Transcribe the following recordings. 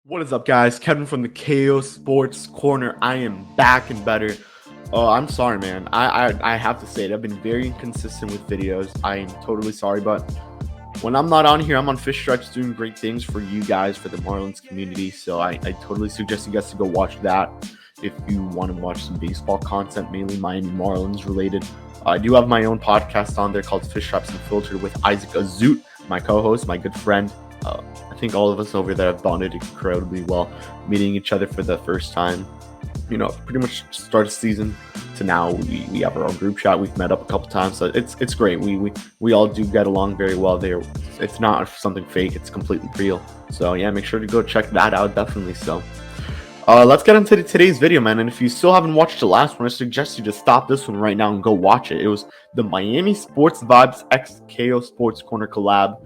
What is up, guys? Kevin from the KO Sports Corner. I am back and better. I'm sorry, man. I have to say it. I've been very inconsistent with videos. I'm totally sorry, but when I'm not on here, I'm on Fish Stripes doing great things for you guys, for the Marlins community. So I totally suggest you guys to go watch that if you want to watch some baseball content, mainly Miami Marlins related. I do have my own podcast on there called Fish Stripes Unfiltered with Isaac Azut, my co-host, my good friend. I think all of us over there have bonded incredibly well, meeting each other for the first time. You know, pretty much start of season to now, we have our own group chat. We've met up a couple times, so it's great. We all do get along very well there. It's not something fake; it's completely real. So yeah, make sure to go check that out, definitely. So let's get into today's video, man. And if you still haven't watched the last one, I suggest you just stop this one right now and go watch it. It was the Miami Sports Vibes x KO Sports Corner collab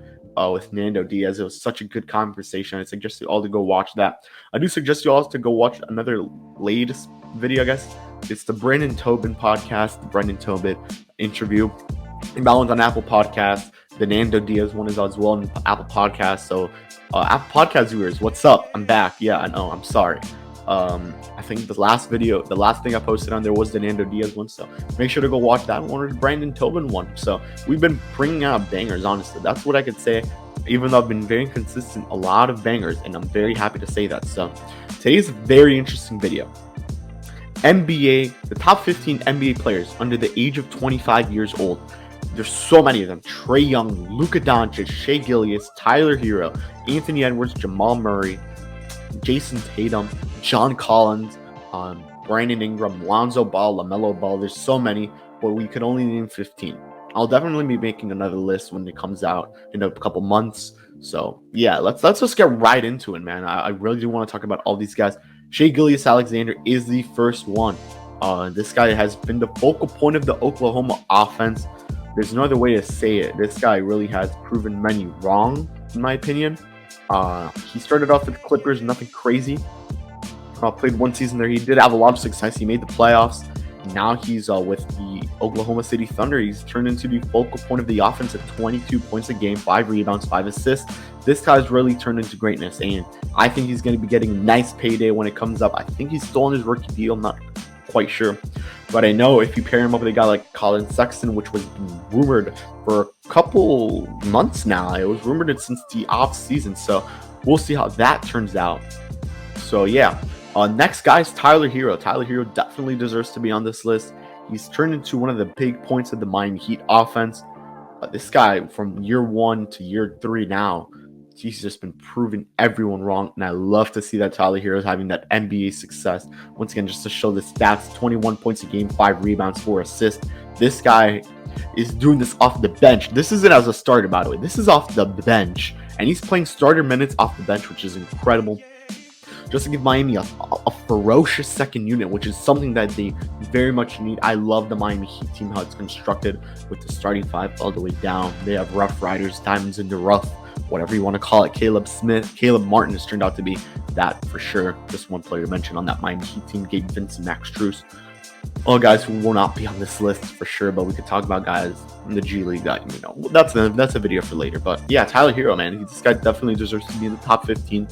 with Nando Diaz. It was such a good conversation. I suggest you all to go watch that. I do suggest you all to go watch another latest video, I guess. It's the Brandon Tobin podcast, the Brandon Tobin interview. That one's on Apple Podcasts. The Nando Diaz one is as well on Apple Podcasts. So Apple Podcast viewers, what's up? I'm back. Yeah, I know. I'm sorry. I think the last thing I posted on there was the Nando Diaz one, so make sure to go watch that one or the Brandon Tobin one. So we've been bringing out bangers, honestly. That's what I could say. Even though I've been very consistent, a lot of bangers, and I'm very happy to say that. So today's a very interesting video. NBA, the top 15 NBA players under the age of 25 years old. There's so many of them. Trey Young, Luka Doncic, Shay Gillius, Tyler Hero, Anthony Edwards, Jamal Murray, Jason Tatum, John Collins, Brandon Ingram, Lonzo Ball, Lamela Ball. There's so many, but we could only name 15. I'll definitely be making another list when it comes out in a couple months. So yeah, let's just get right into it, man. I really do want to talk about all these guys. Shai Gilgeous-Alexander is the first one. This guy has been the focal point of the Oklahoma offense. There's no other way to say it. This guy really has proven many wrong, in my opinion. He started off with the Clippers, nothing crazy. Played one season there. He did have a lot of success. He made the playoffs. Now he's with the Oklahoma City Thunder. He's turned into the focal point of the offense at 22 points a game, 5 rebounds, 5 assists. This guy's really turned into greatness, and I think he's going to be getting a nice payday when it comes up. I think he's still on his rookie deal. I'm not quite sure. But I know if you pair him up with a guy like Colin Sexton, which was rumored for a couple months now. It was rumored since the off season. So we'll see how that turns out. So yeah. Next guy is Tyler Hero. Tyler Hero definitely deserves to be on this list. He's turned into one of the big points of the Miami Heat offense. This guy, from year 1 to year 3 now, he's just been proving everyone wrong. And I love to see that Tyler Hero is having that NBA success. Once again, just to show the stats, 21 points a game, 5 rebounds, 4 assists. This guy is doing this off the bench. This isn't as a starter, by the way. This is off the bench. And he's playing starter minutes off the bench, which is incredible. Just to give Miami a ferocious second unit, which is something that they very much need. I love the Miami Heat team, how it's constructed with the starting 5 all the way down. They have Rough Riders, diamonds in the rough, whatever you want to call it. Caleb Martin has turned out to be that for sure. Just one player to mention on that Miami Heat team, Gabe Vincent, Max Strus. All guys who will not be on this list for sure, but we could talk about guys in the G League that, you know, that's a video for later. But yeah, Tyler Hero, man, this guy definitely deserves to be in the top 15.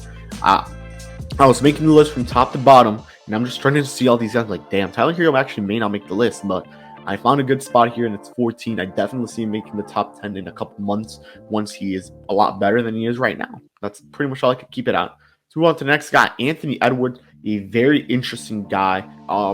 I was making the list from top to bottom, and I'm just trying to see all these guys like, damn, Tyler Hero actually may not make the list, but I found a good spot here, and it's 14. I definitely see him making the top 10 in a couple months once he is a lot better than he is right now. That's pretty much all I could keep it out. So move on to the next guy, Anthony Edwards, a very interesting guy.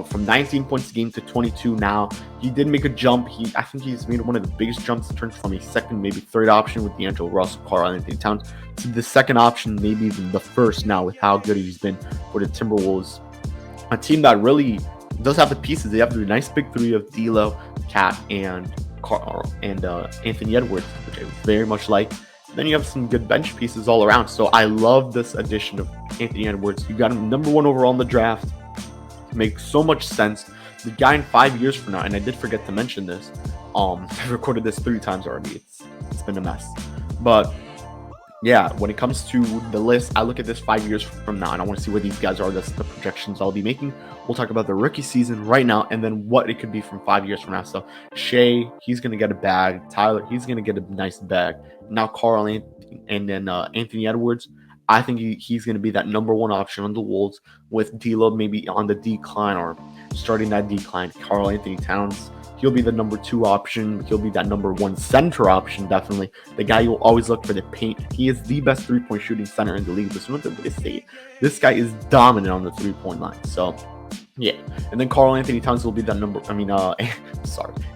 From 19 points a game to 22 now. He did make a jump. I think he's made one of the biggest jumps, turned from a second, maybe third option with D'Angelo Russell, Karl Anthony Towns, to the second option, maybe even the first now with how good he's been for the Timberwolves. A team that really does have the pieces. They have the nice big three of D'Lo, Cat, and Anthony Edwards, which I very much like. Then you have some good bench pieces all around. So I love this addition of Anthony Edwards. You got him number 1 overall in the draft. It makes so much sense. The guy in 5 years from now, and I did forget to mention this. I've recorded this 3 times already. It's been a mess. But yeah, when it comes to the list, I look at this 5 years from now, and I want to see where these guys are. That's the projections I'll be making. We'll talk about the rookie season right now, and then what it could be from 5 years from now. So Shay, he's going to get a bag. Tyler, he's going to get a nice bag. Now Karl and then Anthony Edwards. I think he's going to be that number one option on the Wolves, with D'Lo maybe on the decline or starting that decline. Karl Anthony Towns, he'll be the number two option. He'll be that number one center option, definitely. The guy you'll always look for the paint. He is the best three-point shooting center in the league. This is what they say. This guy is dominant on the three-point line. So, yeah. And then Karl Anthony Towns will be that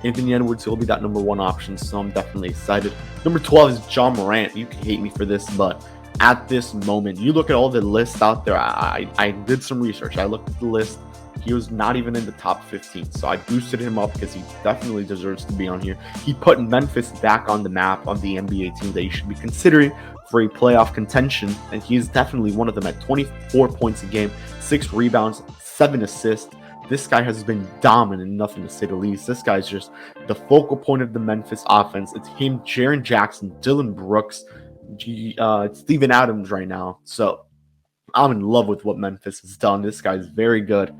Anthony Edwards will be that number one option. So I'm definitely excited. Number 12 is John Moran. You can hate me for this, but at this moment, you look at all the lists out there. I did some research. I looked at the list. He was not even in the top 15, so I boosted him up because he definitely deserves to be on here. He put Memphis back on the map on the NBA team that you should be considering for a playoff contention, and he is definitely one of them at 24 points a game, 6 rebounds, 7 assists. This guy has been dominant, nothing to say the least. This guy is just the focal point of the Memphis offense. It's him, Jaren Jackson, Dylan Brooks, Steven Adams right now. So I'm in love with what Memphis has done. This guy's very good.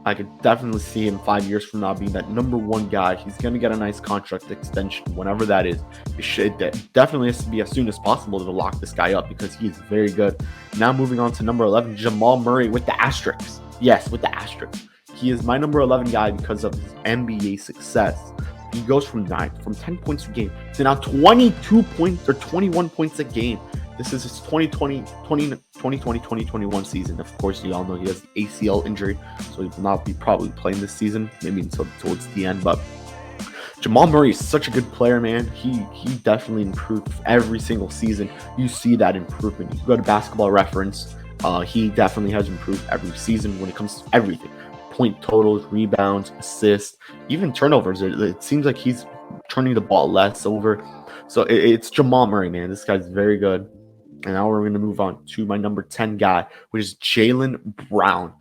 I could definitely see him 5 years from now being that number one guy. He's going to get a nice contract extension, whenever that is. It definitely has to be as soon as possible to lock this guy up because he is very good. Now moving on to number 11, Jamal Murray with the Asterix. Yes, with the Asterix. He is my number 11 guy because of his NBA success. He goes from 10 points a game to now 22 points or 21 points a game. This is his 2020-2021 season. Of course, you all know he has the ACL injury, so he will not be probably playing this season, maybe until towards the end. But Jamal Murray is such a good player, man. He definitely improved every single season. You see that improvement. You go to Basketball Reference, he definitely has improved every season when it comes to everything. Point totals, rebounds, assists, even turnovers. It seems like he's turning the ball less over. So it's Jamal Murray, man. This guy's very good. And now we're going to move on to my number 10 guy, which is Jalen Brown.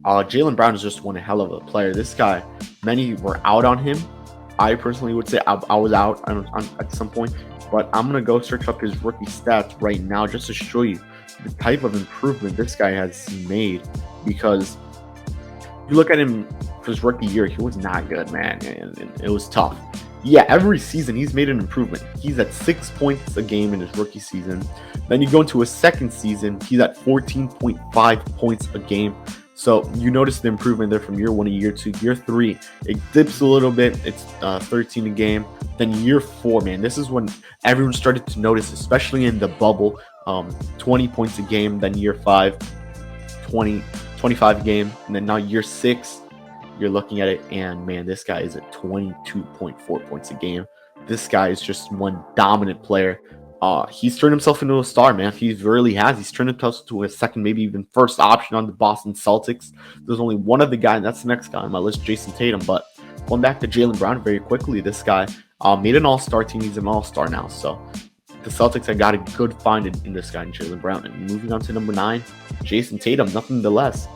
Jalen Brown is just one hell of a player. This guy, many were out on him. I personally would say I was out at some point. But I'm going to go search up his rookie stats right now just to show you the type of improvement this guy has made. Because you look at him for his rookie year, he was not good, man. And it was tough. Yeah, every season he's made an improvement. He's at 6 points a game in his rookie season. Then you go into his second season, he's at 14.5 points a game. So you notice the improvement there from year 1 to year 2. Year 3, it dips a little bit. It's 13 a game. Then year 4, man, this is when everyone started to notice, especially in the bubble, 20 points a game. Then year 5, 25 a game. And then now year 6, you're looking at it, and man, this guy is at 22.4 points a game. This guy is just one dominant player. He's turned himself into a star, man. He really has. He's turned himself into a second, maybe even first option on the Boston Celtics. There's only one other guy, and that's the next guy on my list, Jason Tatum. But going back to Jalen Brown very quickly, this guy made an all-star team. He's an all-star now. So the Celtics have got a good find in this guy, in Jalen Brown. And moving on to number 9, Jason Tatum, nothing less.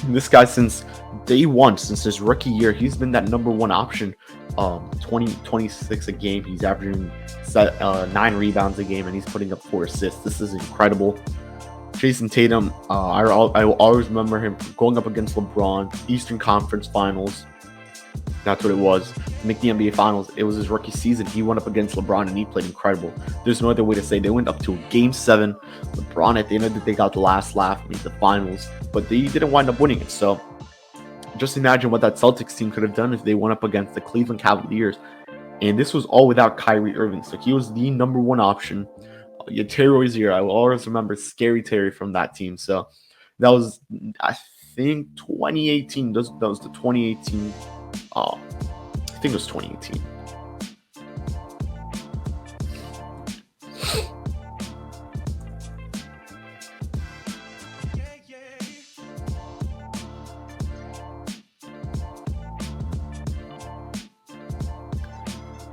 This guy, since day one, since his rookie year, he's been that number one option. 26 a game. He's averaging 9 rebounds a game, and he's putting up 4 assists. This is incredible. Jason Tatum, I will always remember him going up against LeBron, Eastern Conference Finals. That's what it was. To make the NBA Finals, it was his rookie season. He went up against LeBron, and he played incredible. There's no other way to say. They went up to a Game 7. LeBron, at the end of the day, got the last laugh, made the finals, but they didn't wind up winning it. So just imagine what that Celtics team could have done if they went up against the Cleveland Cavaliers. And this was all without Kyrie Irving. So he was the number one option. Terry Rozier, I will always remember Scary Terry from that team. So that was, I think, 2018. That was the 2018. I think it was 2018.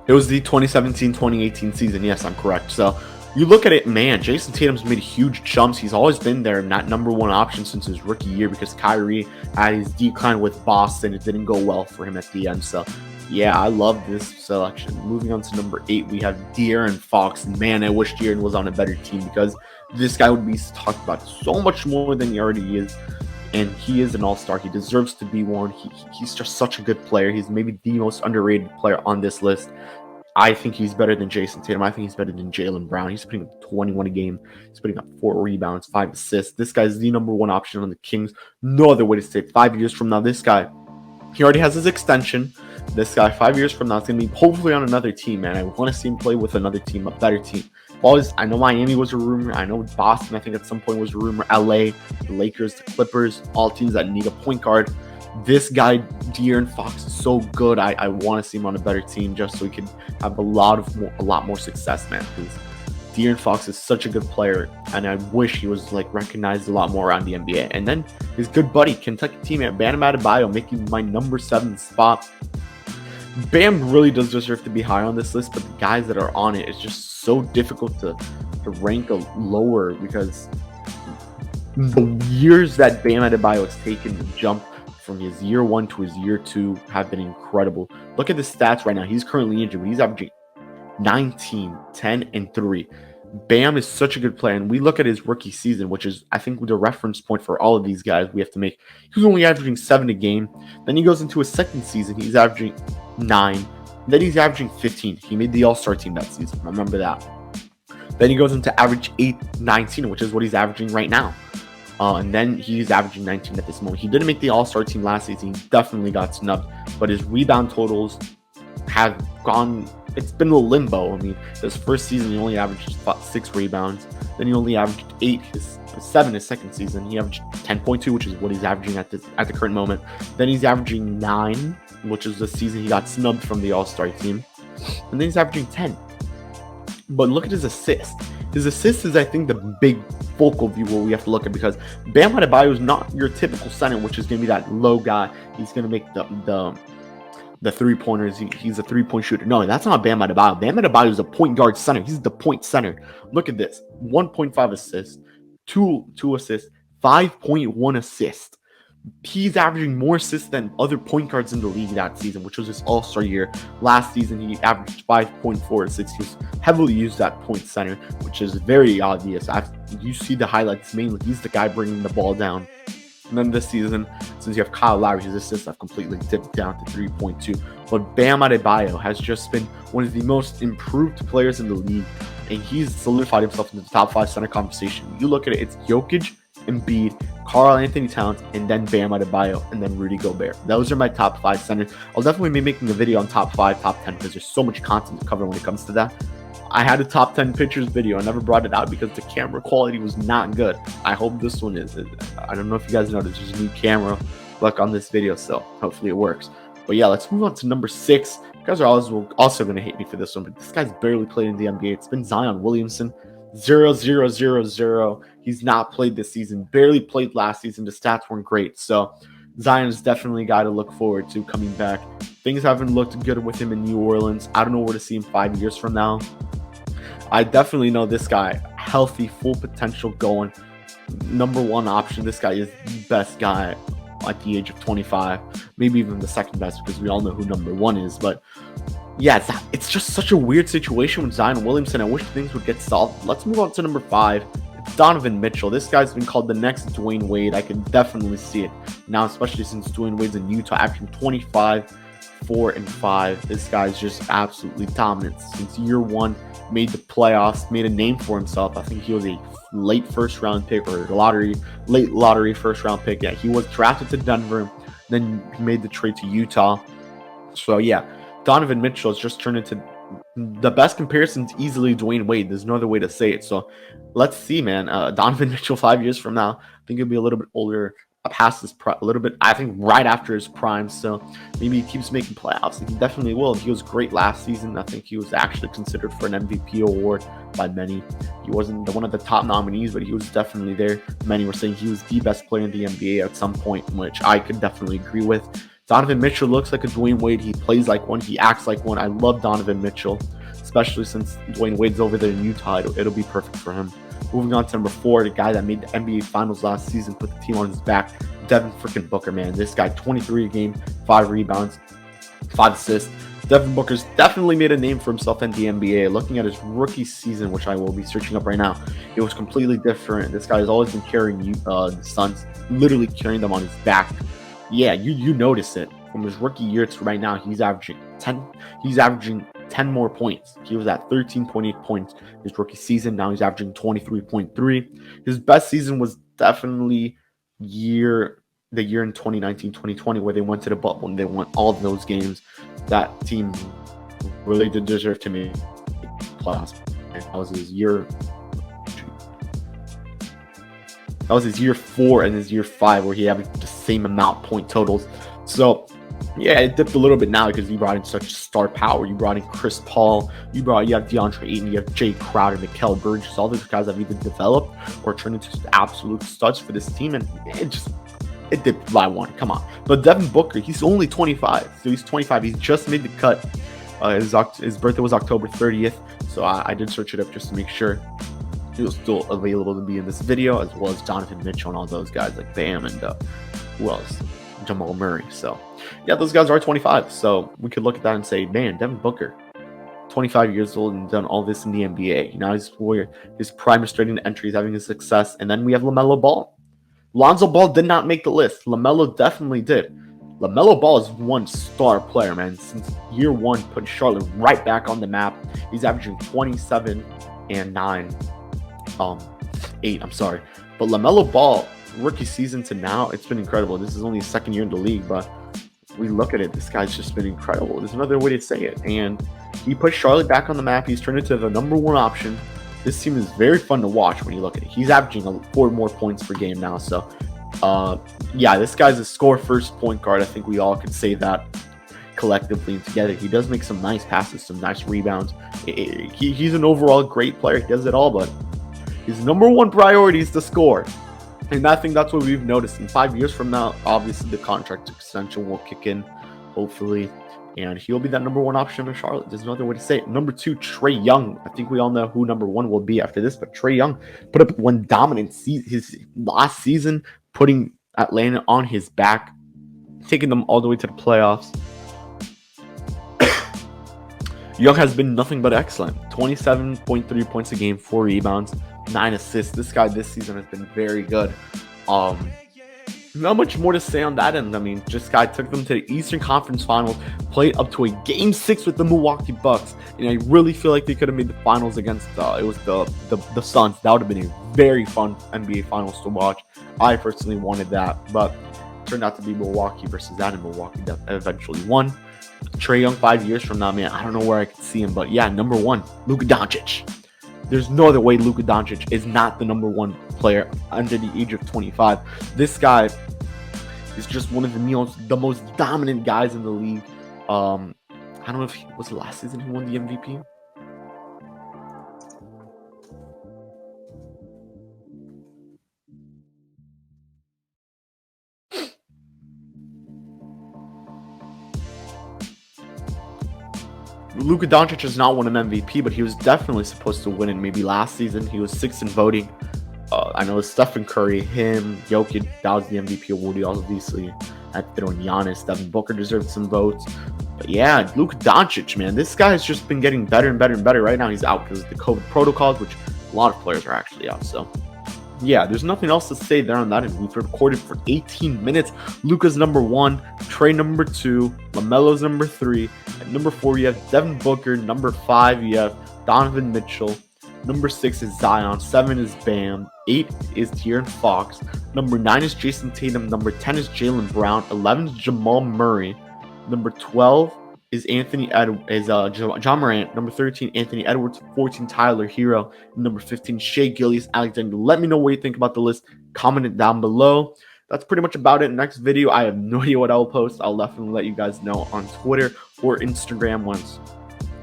It was the 2017-2018 season. Yes, I'm correct. So you look at it, man, Jason Tatum's made huge jumps. He's always been there, not number one option since his rookie year, because Kyrie had his decline with Boston. It didn't go well for him at the end. So, yeah, I love this selection. Moving on to number 8, we have De'Aaron Fox. Man, I wish De'Aaron was on a better team, because this guy would be talked about so much more than he already is. And he is an all-star. He deserves to be one. He's just such a good player. He's maybe the most underrated player on this list. I think he's better than Jason Tatum. I think he's better than Jalen Brown. He's putting up 21 a game. He's putting up 4 rebounds, 5 assists. This guy's the number one option on the Kings. No other way to say it. 5 years from now, this guy, he already has his extension. This guy, 5 years from now, is going to be hopefully on another team, man. I want to see him play with another team, a better team. Always, I know Miami was a rumor. I know Boston, I think at some point was a rumor. LA, the Lakers, the Clippers, all teams that need a point guard. This guy, De'Aaron Fox, is so good. I want to see him on a better team just so he can have a lot more success, man. Because De'Aaron Fox is such a good player, and I wish he was like recognized a lot more around the NBA. And then his good buddy, Kentucky teammate Bam Adebayo, making my number 7 spot. Bam really does deserve to be high on this list, but the guys that are on it, it's just so difficult to rank lower because the years that Bam Adebayo has taken to jump from his year 1 to his year 2 have been incredible. Look at the stats right now. He's currently injured, but he's averaging 19, 10, and 3. Bam is such a good player, and we look at his rookie season, which is, I think, the reference point for all of these guys we have to make. He was only averaging 7 a game. Then he goes into his second season. He's averaging 9. Then he's averaging 15. He made the All-Star team that season. Remember that. Then he goes into average 8, 19, which is what he's averaging right now. And then he's averaging 19 at this moment. He didn't make the All-Star team last season. He definitely got snubbed. But his rebound totals have gone... It's been a limbo. I mean, his first season, he only averaged 6 rebounds. Then he only averaged 7 his second season. He averaged 10.2, which is what he's averaging at the current moment. Then he's averaging 9, which is the season he got snubbed from the All-Star team. And then he's averaging 10. But look at his assist. His assist is, I think, the big focal view where we have to look at, because Bam Adebayo is not your typical center, which is going to be that low guy. He's going to make the three-pointers. He's a three-point shooter. No, that's not Bam Adebayo. Bam Adebayo is a point guard center. He's the point center. Look at this. 1.5 assists, 2 assists, 5.1 assists. He's averaging more assists than other point guards in the league that season, which was his All-Star year. Last season, he averaged 5.4 assists. He was heavily used at point center, which is very obvious. You see the highlights mainly. He's the guy bringing the ball down. And then this season, since you have Kyle Lowry, his assists have completely dipped down to 3.2. But Bam Adebayo has just been one of the most improved players in the league, and he's solidified himself into the top 5 center conversation. You look at it, it's Jokic, Embiid, Karl-Anthony Towns, and then Bam Adebayo, and then Rudy Gobert. Those are my top 5 centers. I'll definitely be making a video on top 5, top 10, because there's so much content to cover when it comes to that. I had a top 10 pictures video. I never brought it out because the camera quality was not good. I hope this one is. I don't know if you guys noticed, there's a new camera look on this video, so hopefully it works. But yeah, let's move on to number 6. You guys are also going to hate me for this one, but this guy's barely played in the NBA. It's been Zion Williamson. 0-0-0-0. He's not played this season. Barely played last season. The stats weren't great. So Zion is definitely a guy to look forward to coming back. Things haven't looked good with him in New Orleans. I don't know where to see him 5 years from now. I definitely know this guy, healthy, full potential going. Number 1 option. This guy is the best guy at the age of 25. Maybe even the second best, because we all know who number 1 is. But yeah, it's just such a weird situation with Zion Williamson. I wish things would get solved. Let's move on to number 5. It's Donovan Mitchell. This guy's been called the next Dwayne Wade. I can definitely see it now, especially since Dwayne Wade's in Utah, averaging 25, 4, and 5. This guy's just absolutely dominant since year 1. Made the playoffs, made a name for himself. I think he was a late first-round pick or late lottery first-round pick. Yeah, he was drafted to Denver. Then he made the trade to Utah. So yeah, Donovan Mitchell has just turned into the best comparison's easily Dwayne Wade. There's no other way to say it. So let's see, man. Donovan Mitchell 5 years from now, I think he'll be a little bit older, past his a little bit. I think right after his prime. So maybe he keeps making playoffs. He definitely will. He was great last season. I think he was actually considered for an MVP award by many. He wasn't one of the top nominees, but he was definitely there. Many were saying he was the best player in the NBA at some point, which I could definitely agree with. Donovan Mitchell looks like a Dwayne Wade. He plays like one. He acts like one. I love Donovan Mitchell, especially since Dwayne Wade's over there in Utah. It'll be perfect for him. Moving on to number 4, the guy that made the NBA Finals last season, put the team on his back, Devin freaking Booker, man. This guy, 23 a game, 5 rebounds, 5 assists. Devin Booker's definitely made a name for himself in the NBA. Looking at his rookie season, which I will be searching up right now, it was completely different. This guy has always been carrying the Suns, literally carrying them on his back. Yeah, you notice it. From his rookie year to right now, he's averaging 10 more points. He was at 13.8 points his rookie season. Now he's averaging 23.3. His best season was definitely the year in 2019-2020 where they went to the bubble and they won all of those games. That team really did deserve to make playoffs. And that was his year. That was his year 4 and his year 5 where he averaged the same amount point totals. So yeah, it dipped a little bit now because you brought in such star power. You brought in Chris Paul. You have DeAndre Ayton. You have Jay Crowder, Mikal Bridges. All those guys have either developed or turned into absolute studs for this team. And it dipped by 1. Come on. But Devin Booker, he's only 25. So he's 25. He just made the cut. His birthday was October 30th. So I did search it up just to make sure he was still available to be in this video, as well as Donovan Mitchell and all those guys like Bam and who else? Jamal Murray. So yeah, those guys are 25. So we could look at that and say, man, Devin Booker, 25 years old and done all this in the NBA. Now he's where his prime is starting to enter. He's having a success. And then we have Lamela Ball. Lonzo Ball did not make the list. LaMelo definitely did. LaMelo Ball is one star player, man. Since year 1, put Charlotte right back on the map. He's averaging 27 and 9. 8, I'm sorry. But LaMelo Ball, rookie season to now, it's been incredible. This is only his second year in the league, but we look at it, this guy's just been incredible. There's another way to say it. And he put Charlotte back on the map. He's turned into the number 1 option. This team is very fun to watch when you look at it. He's averaging 4 more points per game now. So, yeah, this guy's a score-first point guard. I think we all could say that collectively and together. He does make some nice passes, some nice rebounds. He's an overall great player. He does it all, but his number 1 priority is to score. And I think that's what we've noticed. In 5 years from now, obviously the contract extension will kick in, hopefully. And he'll be that number 1 option in Charlotte. There's another way to say it. Number 2, Trey Young. I think we all know who number 1 will be after this. But Trey Young put up one dominant his last season, putting Atlanta on his back, taking them all the way to the playoffs. Young has been nothing but excellent. 27.3 points a game, 4 rebounds, 9 assists. This guy this season has been very good. Not much more to say on that end. I mean, this guy took them to the Eastern Conference Finals, played up to a Game 6 with the Milwaukee Bucks, and I really feel like they could have made the finals against it was the Suns. That would have been a very fun NBA Finals to watch. I personally wanted that, but it turned out to be Milwaukee versus that, and Milwaukee eventually won. Trey Young 5 years from now, man, I don't know where I could see him, but yeah, number 1, Luka Doncic. There's no other way Luka Doncic is not the number 1 player under the age of 25. This guy is just one of the most dominant guys in the league. I don't know if was the last season he won the MVP. Luka Doncic has not won an MVP, but he was definitely supposed to win it maybe last season. He was 6th in voting. I know Stephen Curry, him, Jokic, that was the MVP award. Obviously, I had to throw in Giannis. Devin Booker deserved some votes. But yeah, Luka Doncic, man, this guy has just been getting better and better and better. Right now, he's out because of the COVID protocols, which a lot of players are actually out. So yeah, there's nothing else to say there on that. And we've recorded for 18 minutes. Luka's number 1, Trey number 2, LaMelo's number 3. At number 4, you have Devin Booker. Number 5, you have Donovan Mitchell. Number 6 is Zion. 7 is Bam. 8 is De'Aaron Fox. Number 9 is Jason Tatum. Number 10 is Jalen Brown. 11 is Jamal Murray. Number 12 is John Moran. Number 13, Anthony Edwards. 14, Tyler Hero. Number 15, Shay, Gillius, Alexander. Let me know what you think about the list. Comment it down below. That's pretty much about it. Next video, I have no idea what I will post. I'll definitely let you guys know on Twitter or Instagram once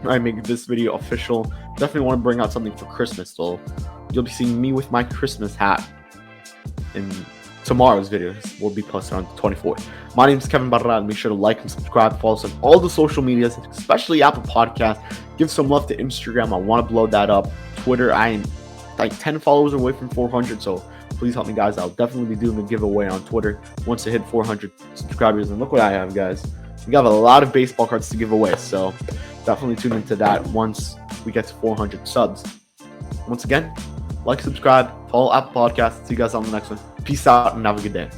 I make this video official. Definitely want to bring out something for Christmas, so you'll be seeing me with my Christmas hat in tomorrow's videos. Will be posted on the 24th. My name is Kevin Barral. Make sure to like and subscribe. Follow us on all the social medias, especially Apple Podcasts. Give some love to Instagram. I want to blow that up. Twitter, I am like 10 followers away from 400, so please help me, guys. I'll definitely be doing a giveaway on Twitter once I hit 400 subscribers. And look what I have, guys. We got a lot of baseball cards to give away, so definitely tune into that once we get to 400 subs. Once again, like, subscribe, follow Apple Podcasts. See you guys on the next one. Peace out and have a good day.